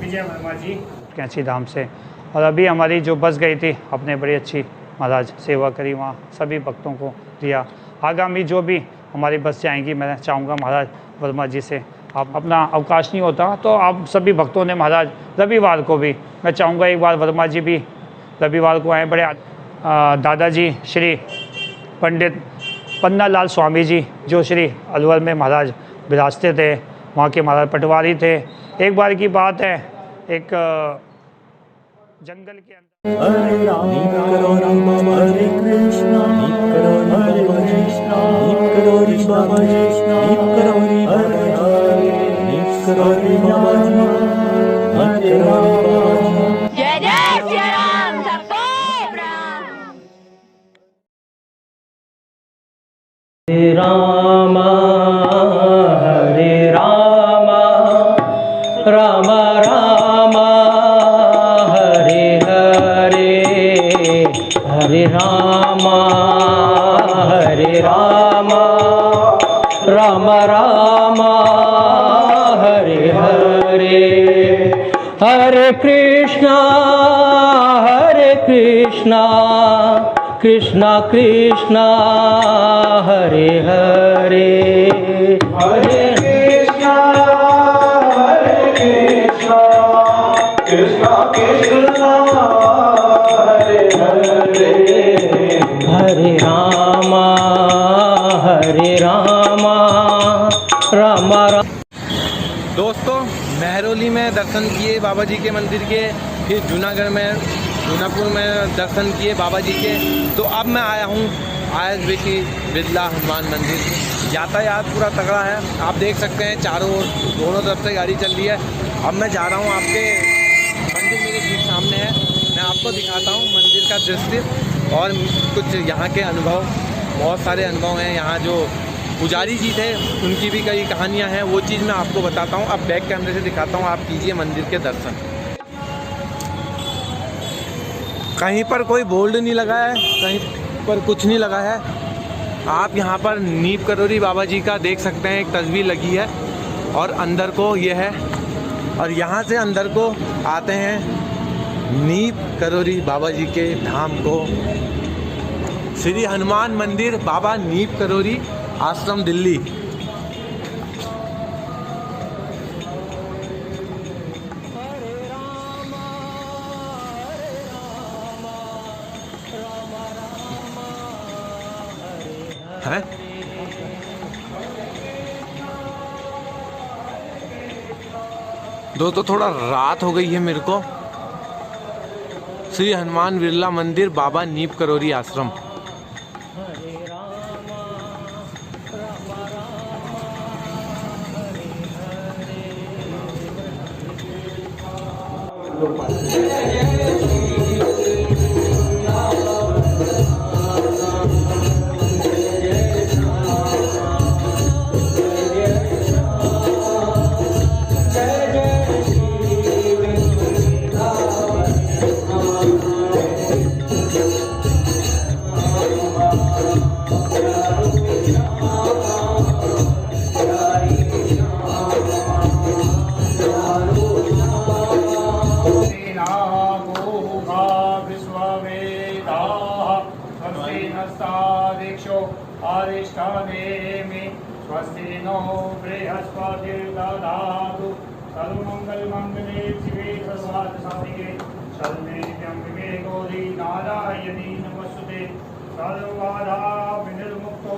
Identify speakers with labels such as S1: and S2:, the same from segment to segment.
S1: विजय वर्मा जी कैंची धाम से। और अभी हमारी जो बस गई थी, अपने बड़ी अच्छी महाराज सेवा करी, वहाँ सभी भक्तों को दिया। आगामी जो भी हमारी बस जाएंगी, मैं चाहूँगा महाराज वर्मा जी से, आप अपना अवकाश नहीं होता तो आप सभी भक्तों ने महाराज रविवार को भी, मैं चाहूँगा एक बार वर्मा जी भी रविवार को आए। बड़े दादाजी श्री पंडित पन्नालाल स्वामी जी जो श्री अलवर में महाराज विराजते थे, वहाँ के महाराज पटवारी थे। एक बार की बात है, एक जंगल के अंदर
S2: हरे राम हरे कृष्णा हरे कृष्णा हरे बाबा कृष्णा हरे हरे राम
S3: जय जय श्री राम सबको प्रणाम।
S2: हरे राम राम राम हरे हरे हरे राम राम राम हरे हरे हरे कृष्णा कृष्णा कृष्णा हरे हरे हरे कृष्णा कृष्णा कृष्णा हरे हरे हरे राम राम राम।
S4: दोस्तों, महरौली में दर्शन किए बाबा जी के मंदिर के, फिर जूनागढ़ में जूनापुर में दर्शन किए बाबा जी के। तो अब मैं आया हूँ ISBT बिरला हनुमान मंदिर। यातायात पूरा तगड़ा है, आप देख सकते हैं चारों ओर दोनों तरफ से गाड़ी चल रही है। अब मैं जा रहा हूँ, आपके मंदिर मेरे ठीक सामने है, मैं आपको दिखाता हूँ मंदिर का दृश्य और कुछ यहाँ के अनुभव। बहुत सारे अनुभव हैं यहाँ। जो पुजारी जी थे उनकी भी कई कहानियाँ हैं, वो चीज़ मैं आपको बताता हूँ। अब बैक कैमरे से दिखाता हूँ, आप कीजिए मंदिर के दर्शन। कहीं पर कोई बोर्ड नहीं लगा है, कहीं पर कुछ नहीं लगा है। आप यहाँ पर नीप करोरी बाबा जी का देख सकते हैं, एक तस्वीर लगी है और अंदर को ये है। और यहाँ से अंदर को आते हैं नीप करोरी बाबा जी के धाम को, श्री हनुमान मंदिर बाबा नीप करोरी आश्रम दिल्ली। है दोस्तों, थोड़ा रात हो गई है मेरे को। श्री हनुमान बिरला मंदिर बाबा नीप करोरी आश्रम।
S1: स्वस्ति नो बृहस्पतिर्दधातु सर्वमंगलमंगले शिवे सर्वार्थसाधिके शरण्ये विवेकोदि नारायणी नमस्ते सर्वबाधा विनिर्मुक्तो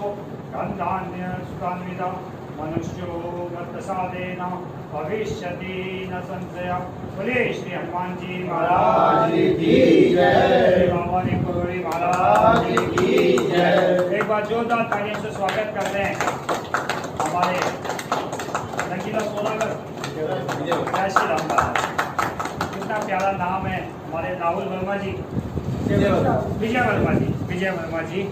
S1: गन्धान्य सुखान्विता मनुष्यो प्रसादेन भविष्यति न संशय। बोले श्री हनुमान जी महाराज की जय, बाबा नीप करोरी महाराज की जय। एक बार जोरदार तालियों से स्वागत करते हैं हमारे रंगीला सोनागर जय श्री राम महाराज। कितना प्यारा नाम है हमारे राहुल वर्मा जी, विजय वर्मा जी।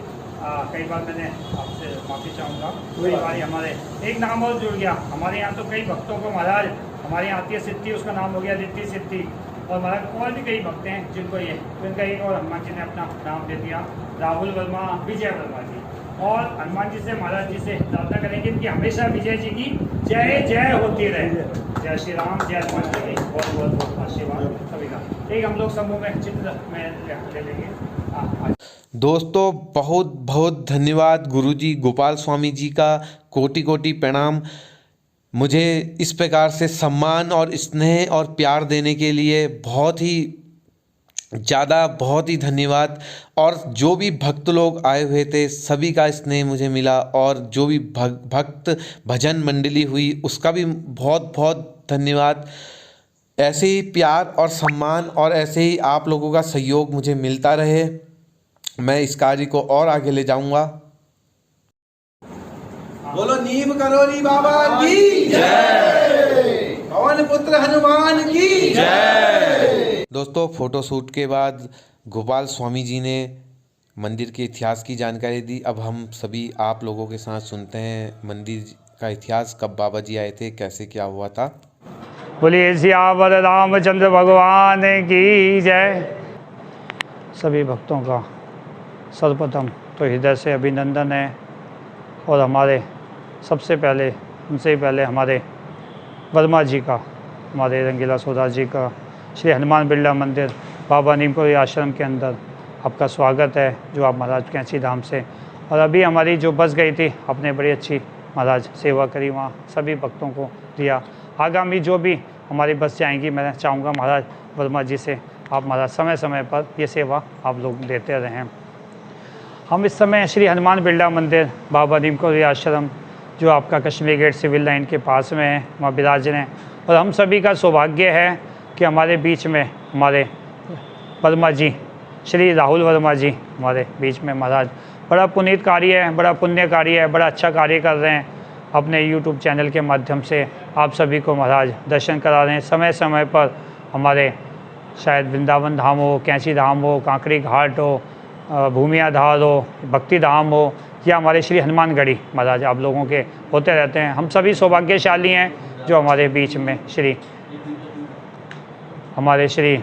S1: कई बार मैंने आपसे माफ़ी चाहूँगा, कई बार हमारे एक नाम और जुड़ गया। हमारे यहाँ तो कई भक्तों को महाराज, हमारे यहाँ आती है सिद्धि, उसका नाम हो गया रिद्धि सिद्धि। और महाराज और भी कई भक्त हैं जिनको ये, तो इनका एक और हनुमान जी ने अपना नाम दे दिया, राहुल वर्मा, विजय वर्मा जी। और हनुमान जी से, महाराज जी से प्रार्थना करेंगे कि हमेशा विजय जी की जय जय होती रहे। जय श्री राम, जय हनुमान जी की बहुत बहुत बहुत आशीर्वाद सभी का। ठीक, हम लोग समूह में चित्र में ले लेंगे।
S4: दोस्तों बहुत बहुत धन्यवाद गुरुजी गोपाल स्वामी जी का, कोटि कोटि प्रणाम। मुझे इस प्रकार से सम्मान और स्नेह और प्यार देने के लिए बहुत ही ज़्यादा, बहुत ही धन्यवाद। और जो भी भक्त लोग आए हुए थे सभी का स्नेह मुझे मिला, और जो भी भक्त भजन मंडली हुई उसका भी बहुत बहुत धन्यवाद। ऐसे ही प्यार और सम्मान और ऐसे ही आप लोगों का सहयोग मुझे मिलता रहे, मैं इस कार्य को और आगे ले जाऊंगा। बोलो नीम करोली बाबा की जय, पवन पुत्र हनुमान की जय। दोस्तों फोटोशूट के बाद गोपाल स्वामी जी ने मंदिर के इतिहास की जानकारी दी। अब हम सभी आप लोगों के साथ सुनते हैं मंदिर का इतिहास, कब बाबा जी आए थे, कैसे क्या हुआ था।
S1: बोलिए सियावर रामचंद्र भगवान की जय। सभी भक्तों का सर्वप्रथम तो हृदय से अभिनंदन है, और हमारे सबसे पहले, उनसे पहले हमारे वर्मा जी का, हमारे रंगीला सोदा जी का श्री हनुमान बिरला मंदिर बाबा नीमकोरी आश्रम के अंदर आपका स्वागत है, जो आप महाराज कैंची धाम से। और अभी हमारी जो बस गई थी, आपने बड़ी अच्छी महाराज सेवा करी, वहाँ सभी भक्तों को दिया। आगामी जो भी हमारी बस जाएंगी, मैं चाहूँगा महाराज वर्मा जी से आप महाराज समय समय पर ये सेवा आप लोग देते रहें। हम इस समय श्री हनुमान बिरला मंदिर बाबा नीमकोरी आश्रम, जो आपका कश्मीर गेट सिविल लाइन के पास में है, वहाँ विराजन है। और हम सभी का सौभाग्य है कि हमारे बीच में हमारे वर्मा जी, श्री राहुल वर्मा जी हमारे बीच में महाराज। बड़ा पुनीत कार्य है, बड़ा पुण्य कार्य है, बड़ा अच्छा कार्य कर रहे हैं। अपने यूट्यूब चैनल के माध्यम से आप सभी को महाराज दर्शन करा रहे हैं। समय समय पर हमारे शायद वृंदावन धाम हो, कैंची धाम हो, कांकरी घाट हो, भूमिया धार हो, भक्ति धाम हो, या हमारे श्री हनुमानगढ़ी महाराज आप लोगों के होते रहते हैं। हम सभी सौभाग्यशाली हैं जो हमारे बीच में हमारे श्री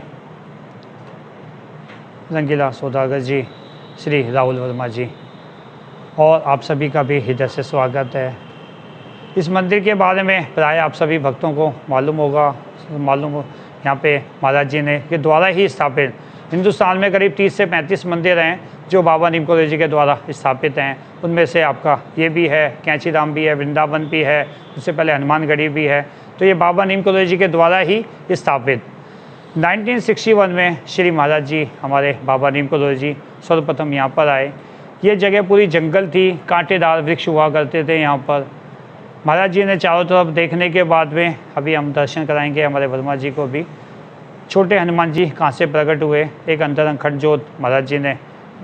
S1: रंगीला सौदागर जी, श्री राहुल वर्मा जी, और आप सभी का भी हृदय से स्वागत है। इस मंदिर के बारे में प्राय आप सभी भक्तों को मालूम हो, यहाँ पे महाराज जी ने के द्वारा ही स्थापित, हिंदुस्तान में करीब 30 से 35 मंदिर हैं जो बाबा नीमकोरी जी के द्वारा स्थापित हैं। उनमें से आपका ये भी है, कैंची धाम भी है, वृंदावन भी है, उससे पहले हनुमानगढ़ी भी है। तो ये बाबा नीमकोरी जी के द्वारा ही स्थापित। 1961 में श्री महाराज जी, हमारे बाबा नीमकोरी जी सर्वप्रथम यहाँ पर आए। ये जगह पूरी जंगल थी, कांटेदार वृक्ष हुआ करते थे यहाँ पर। महाराज जी ने चारों तरफ देखने के बाद में, अभी हम दर्शन कराएंगे हमारे वर्मा जी को भी, छोटे हनुमान जी कहाँ से प्रकट हुए। एक अंदर अखंड ज्योत महाराज जी ने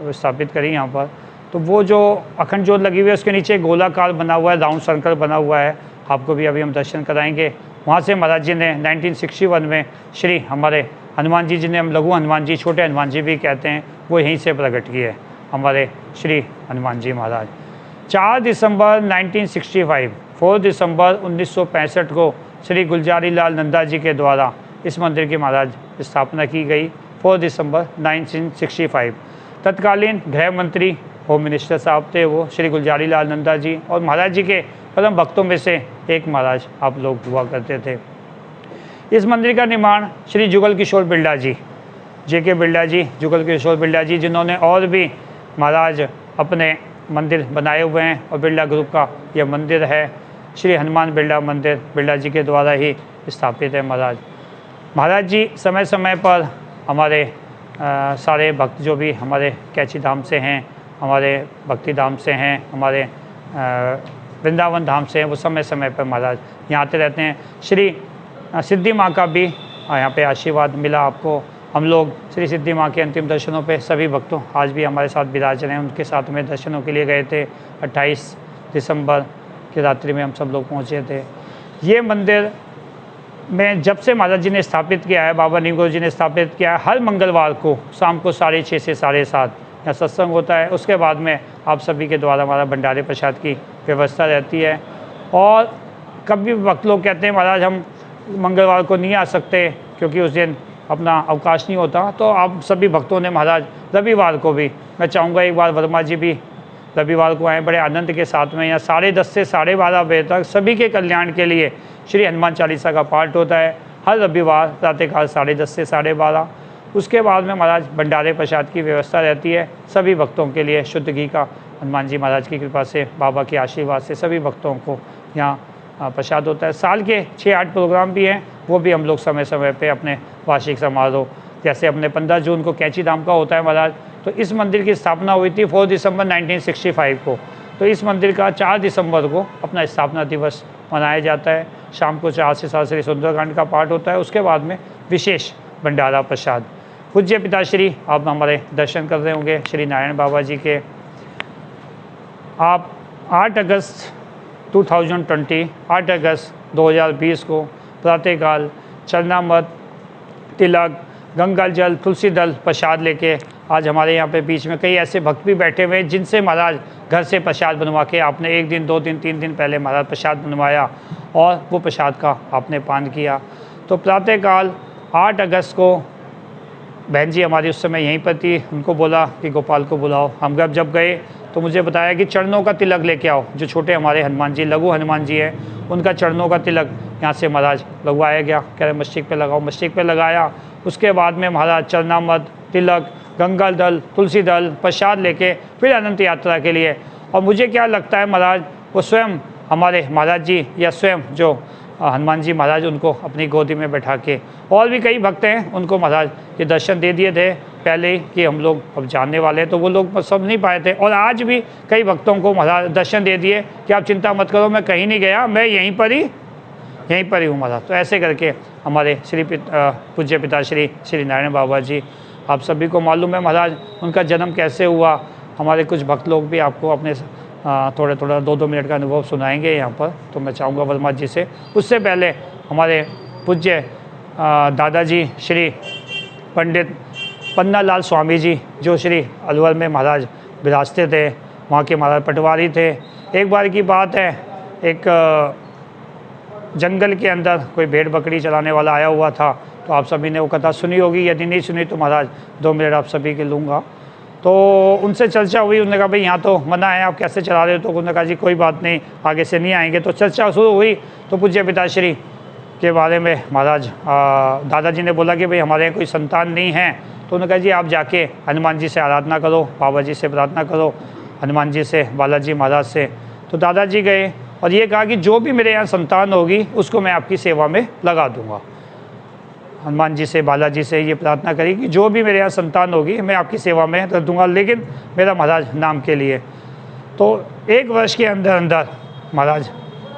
S1: स्थापित करी यहाँ पर। तो वो जो अखंड ज्योत लगी हुई है उसके नीचे गोलाकार बना हुआ है, राउंड सर्कल बना हुआ है, आपको भी अभी हम दर्शन कराएंगे। वहाँ से महाराज जी ने 1961 में श्री हमारे हनुमान जी, जिन्हें हम लघु हनुमान जी, छोटे हनुमान जी भी कहते हैं, वो यहीं से प्रकट किए हमारे श्री हनुमान जी महाराज। 4 दिसंबर 1965, 4 दिसंबर 1965 को श्री गुलजारी लाल नंदा जी के द्वारा इस मंदिर की महाराज स्थापना की गई। 4 दिसंबर 1965। तत्कालीन गृह मंत्री, होम मिनिस्टर साहब थे वो, श्री गुलजारी लाल नंदा जी, और महाराज जी के परम भक्तों में से एक महाराज आप लोग हुआ करते थे। इस मंदिर का निर्माण श्री जुगल किशोर बिरला जी, JK बिरला जी, जुगल किशोर बिरला जी, जिन्होंने और भी महाराज अपने मंदिर बनाए हुए हैं, और बिरला ग्रुप का यह मंदिर है। श्री हनुमान बिरला मंदिर बिरला जी के द्वारा ही स्थापित है महाराज। महाराज जी समय समय पर हमारे सारे भक्त जो भी हमारे कैंची धाम से हैं, हमारे भक्ति धाम से हैं, हमारे वृंदावन धाम से हैं, वो समय समय पर महाराज यहाँ आते रहते हैं। श्री सिद्धि माँ का भी यहाँ पे आशीर्वाद मिला आपको। हम लोग श्री सिद्धि माँ के अंतिम दर्शनों पे सभी भक्तों आज भी हमारे साथ विराजन हैं, उनके साथ में दर्शनों के लिए गए थे। 28 दिसंबर की रात्रि में हम सब लोग पहुँचे थे। ये मंदिर में जब से महाराज जी ने स्थापित किया है, बाबा नीमकोरी जी ने स्थापित किया है, हर मंगलवार को शाम को 6:30 से 7:30 यहाँ सत्संग होता है। उसके बाद में आप सभी के द्वारा हमारा भंडारे प्रसाद की व्यवस्था रहती है। और कभी वक्त लोग कहते हैं महाराज हम मंगलवार को नहीं आ सकते क्योंकि उस दिन अपना अवकाश नहीं होता, तो आप सभी भक्तों ने महाराज रविवार को भी, मैं चाहूँगा एक बार वर्मा जी भी रविवार को आएँ बड़े आनंद के साथ में। यहाँ 10:30 से 12:30 बजे तक सभी के कल्याण के लिए श्री हनुमान चालीसा का पाठ होता है हर रविवार प्रातःकाल 10:30 से 12:30। उसके बाद में महाराज भंडारे प्रसाद की व्यवस्था रहती है सभी भक्तों के लिए। शुद्ध घी का हनुमान जी महाराज की कृपा से, बाबा के आशीर्वाद से सभी भक्तों को यहाँ प्रसाद होता है। साल के 6-8 प्रोग्राम भी हैं, वो भी हम लोग समय समय पे अपने वार्षिक समारोह, जैसे अपने 15 जून को कैंची धाम का होता है महाराज, तो इस मंदिर की स्थापना हुई थी 4 दिसंबर 1965 को। तो इस मंदिर का 4 दिसंबर को अपना स्थापना दिवस मनाया जाता है। शाम को 4 से 7 श्री सुंदरकांड का पाठ होता है। उसके बाद में विशेष भंडारा प्रसाद। पूज्य पिताश्री आप हमारे दर्शन कर रहे होंगे श्री नारायण बाबा जी के। आप 8 अगस्त 2020 को प्रातःकाल चरणामृत, तिलक, गंगा जल, तुलसी दल प्रसाद लेके आज हमारे यहाँ पे बीच में कई ऐसे भक्त भी बैठे हुए हैं जिनसे महाराज घर से प्रसाद बनवा के आपने 1 दिन 2 दिन 3 दिन पहले महाराज प्रसाद बनवाया और वो प्रसाद का आपने पान किया। तो प्रातःकाल 8 अगस्त को बहन जी हमारी उस समय यहीं पर थी, उनको बोला कि गोपाल को बुलाओ। हम जब गए तो मुझे बताया कि चरणों का तिलक लेके आओ। जो छोटे हमारे हनुमान जी, लघु हनुमान जी हैं, उनका चरणों का तिलक यहाँ से महाराज लगवाया गया। कह रहे मस्तक पे लगाओ, मस्तक पे लगाया। उसके बाद में महाराज चरणामृत, तिलक, गंगा दल, तुलसी दल प्रसाद लेके फिर अनंत यात्रा के लिए। और मुझे क्या लगता है महाराज वो स्वयं हमारे महाराज जी या स्वयं जो हनुमान जी महाराज उनको अपनी गोदी में बैठा के, और भी कई भक्त हैं उनको महाराज ये दर्शन दे दिए थे पहले ही कि हम लोग अब जानने वाले हैं, तो वो लोग सब नहीं पाए थे। और आज भी कई भक्तों को महाराज दर्शन दे दिए कि आप चिंता मत करो, मैं कहीं नहीं गया, मैं यहीं पर ही हूँ महाराज। तो ऐसे करके हमारे पूज्य पिताश्री श्री नारायण बाबा जी, आप सभी को मालूम है महाराज उनका जन्म कैसे हुआ। हमारे कुछ भक्त लोग भी आपको अपने थोड़ा 2-2 मिनट का अनुभव सुनाएंगे यहाँ पर, तो मैं चाहूँगा वर्मा जी से। उससे पहले हमारे पूज्य दादाजी श्री पंडित पन्नालाल स्वामी जी जो श्री अलवर में महाराज विराजते थे, वहाँ के महाराज पटवारी थे। एक बार की बात है, एक जंगल के अंदर कोई भेड़ बकरी चलाने वाला आया हुआ था। तो आप सभी ने वो कथा सुनी होगी, यदि नहीं सुनी तो महाराज 2 मिनट आप सभी के लूँगा। तो उनसे चर्चा हुई, उन्होंने कहा भाई यहाँ तो मना है, आप कैसे चला रहे हो। तो उन्होंने कहा जी कोई बात नहीं, आगे से नहीं आएंगे। तो चर्चा शुरू हुई तो पूज्य पिताश्री के बारे में महाराज दादाजी ने बोला कि भाई हमारे यहाँ कोई संतान नहीं है। तो उन्होंने कहा जी आप जाके हनुमान जी से आराधना करो, बाबा जी से प्रार्थना करो, हनुमान जी से, बालाजी महाराज से। तो दादाजी गए और ये कहा कि जो भी मेरे यहाँ संतान होगी उसको मैं आपकी सेवा में लगा दूँगा। हनुमान जी से, बालाजी से ये प्रार्थना करी कि जो भी मेरे यहाँ संतान होगी मैं आपकी सेवा में कर दूँगा, लेकिन मेरा महाराज नाम के लिए। तो 1 वर्ष के अंदर अंदर महाराज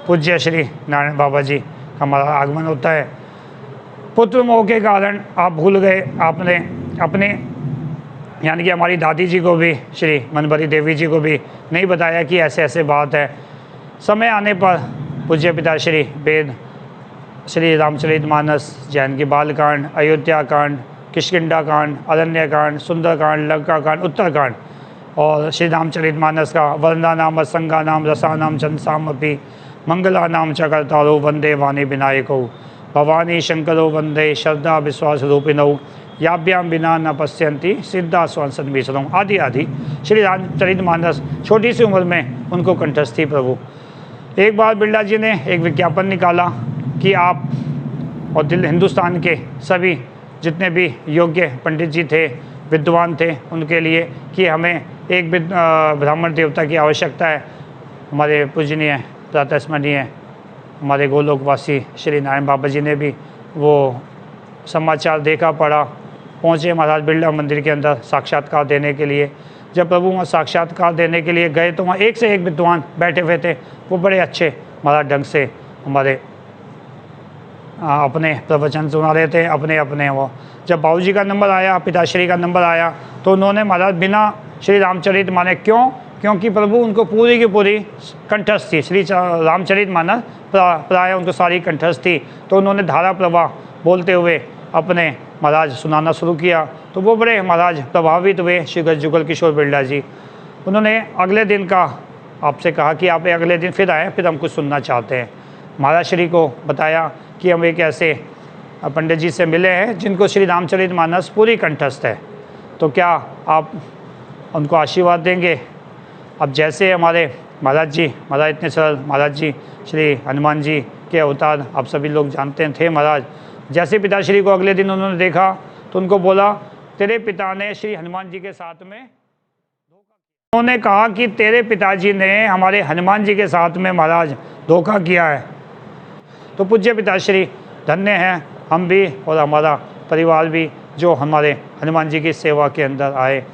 S1: पूज्य श्री नारायण बाबा जी का हमारा आगमन होता है। पुत्र मोह के कारण आप भूल गए, आपने अपने यानी कि हमारी दादी जी को भी, श्री मनभरी देवी जी को भी नहीं बताया कि ऐसे ऐसे बात है। समय आने पर पूज्य पिताश्री वेद, श्री रामचरितमानस, जैन की बालकांड, अयोध्या कांड, किष्किंधा कांड, अरण्य कांड, सुंदरकांड, लंका कांड, उत्तरकांड और श्री रामचरितमानस का वर्णनानाम असंगानाम रसानाम चंसामपि मंगलानाम च कर्तारो वंदे वाणी विनायको भवानी शंकरो वंदे श्रद्धा विश्वास रूपिणौ याभ्याम बिना न पश्यंती सिद्धा स्वांसन मिश्रों आदि आदि श्री रामचरितमानस छोटी सी उम्र में उनको कंठस्थ थी प्रभु। एक बार बिरला जी ने एक विज्ञापन निकाला कि आप और हिंदुस्तान के सभी जितने भी योग्य पंडित जी थे, विद्वान थे, उनके लिए कि हमें एक ब्राह्मण देवता की आवश्यकता है। हमारे पूजनीय प्रातस्मरणीय हमारे गोलोकवासी श्री नारायण बाबा जी ने भी वो समाचार देखा, पढ़ा, पहुँचे महाराज बिरला मंदिर के अंदर साक्षात्कार देने के लिए। जब प्रभु वहाँ साक्षात्कार देने के लिए गए तो वहाँ एक से एक विद्वान बैठे हुए थे। वो बड़े अच्छे महाराज ढंग से हमारे अपने प्रवचन सुना रहे थे, अपने अपने वो। जब बाबूजी का नंबर आया, पिताश्री का नंबर आया, तो उन्होंने महाराज बिना श्री रामचरित माने, क्योंकि प्रभु उनको पूरी की पूरी कंठस्थ थी। श्री रामचरित मानस प्राय उनको सारी कंठस्थ थी। तो उन्होंने धारा प्रवाह बोलते हुए अपने महाराज सुनाना शुरू किया। तो वो बड़े महाराज प्रभावित हुए श्री जुगल किशोर बिरला जी। उन्होंने अगले दिन का आपसे कहा कि आप अगले दिन फिर आएँ, फिर हम कुछ सुनना चाहते हैं। महाराज श्री को बताया कि हम एक ऐसे पंडित जी से मिले हैं जिनको श्री रामचरितमानस पूरी कंठस्थ है, तो क्या आप उनको आशीर्वाद देंगे। अब जैसे हमारे महाराज जी, महाराज इतने सरल महाराज जी श्री हनुमान जी के अवतार आप सभी लोग जानते थे महाराज। जैसे पिताश्री को अगले दिन उन्होंने देखा तो उनको बोला तेरे पिता ने श्री हनुमान जी के साथ में धोखा। उन्होंने कहा कि तेरे पिताजी ने हमारे हनुमान जी के साथ में महाराज धोखा किया है। तो पूज्य पिताश्री धन्य हैं हम भी और हमारा परिवार भी जो हमारे हनुमान जी की सेवा के अंदर आए।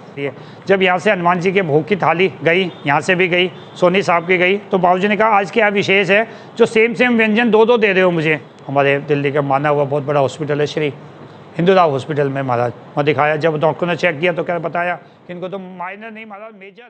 S1: जब यहाँ से हनुमान जी के भोग की थाली गई, यहाँ से भी गई, सोनी साहब की गई, तो बाबूजी ने कहा आज क्या विशेष है जो सेम व्यंजन दो दे रहे हो मुझे। हमारे दिल्ली का माना हुआ बहुत बड़ा हॉस्पिटल है श्री हिंदूराव हॉस्पिटल में महाराज, वहाँ दिखाया। जब डॉक्टर ने चेक किया तो क्या बताया कि इनको तो माइनर नहीं महाराज मेजर